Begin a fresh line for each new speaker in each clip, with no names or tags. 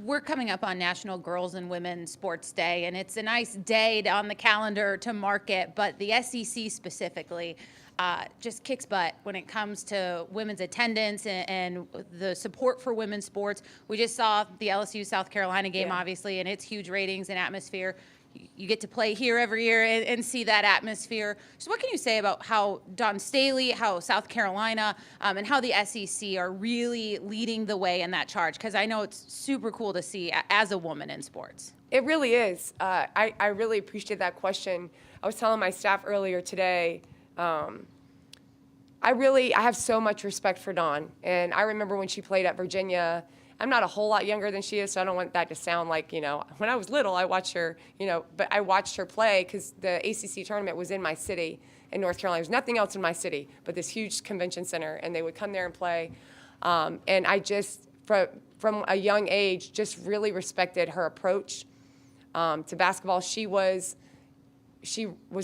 we're coming up on National Girls and Women Sports Day, and it's a nice day on the calendar to mark it, but the SEC specifically just kicks butt when it comes to women's attendance and the support for women's sports. We just saw the LSU South Carolina game, obviously, and its huge ratings and atmosphere. You get to play here every year and see that atmosphere. So what can you say about how Dawn Staley, how South Carolina, and how the SEC are really leading the way in that charge? Because I know it's super cool to see as a woman in sports.
It really is. I really appreciate that question. I was telling my staff earlier today, I have so much respect for Dawn. And I remember when she played at Virginia. I'm not a whole lot younger than she is, so I don't want that to sound like, when I was little, I watched her, but I watched her play because the ACC tournament was in my city in North Carolina. There's nothing else in my city but this huge convention center, and they would come there and play. And I just, from a young age, just really respected her approach to basketball. She was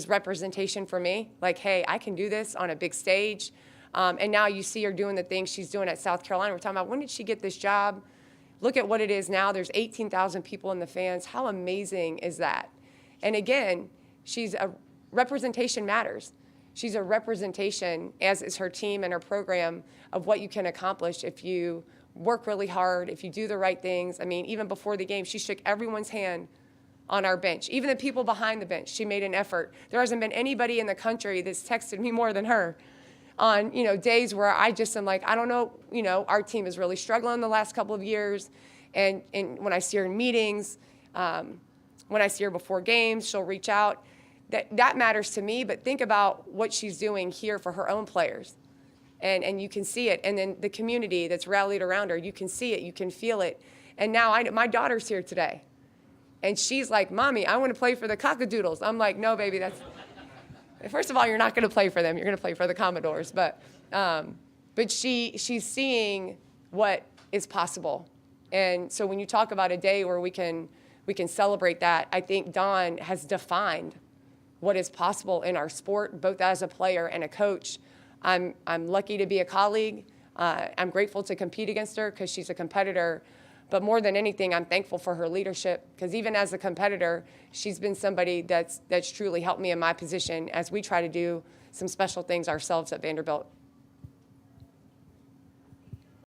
representation for me, like, hey, I can do this on a big stage. And now you see her doing the things she's doing at South Carolina. We're talking about, when did she get this job? Look at what it is now. There's 18,000 people in the fans. How amazing is that? And again, representation matters. She's a representation, as is her team and her program, of what you can accomplish if you work really hard, if you do the right things. I mean, even before the game, she shook everyone's hand on our bench, even the people behind the bench. She made an effort. There hasn't been anybody in the country that's texted me more than her on, days where I just am like, I don't know, our team is really struggling the last couple of years. And when I see her in meetings, when I see her before games, she'll reach out. That matters to me, but think about what she's doing here for her own players. And you can see it. And then the community that's rallied around her, you can see it, you can feel it. And now my daughter's here today. And she's like, Mommy, I want to play for the Cockadoodles. I'm like, no, baby, first of all, you're not going to play for them. You're going to play for the Commodores. But she's seeing what is possible. And so when you talk about a day where we can celebrate that, I think Dawn has defined what is possible in our sport, both as a player and a coach. I'm lucky to be a colleague. I'm grateful to compete against her because she's a competitor. But more than anything, I'm thankful for her leadership, because even as a competitor, she's been somebody that's truly helped me in my position as we try to do some special things ourselves at Vanderbilt.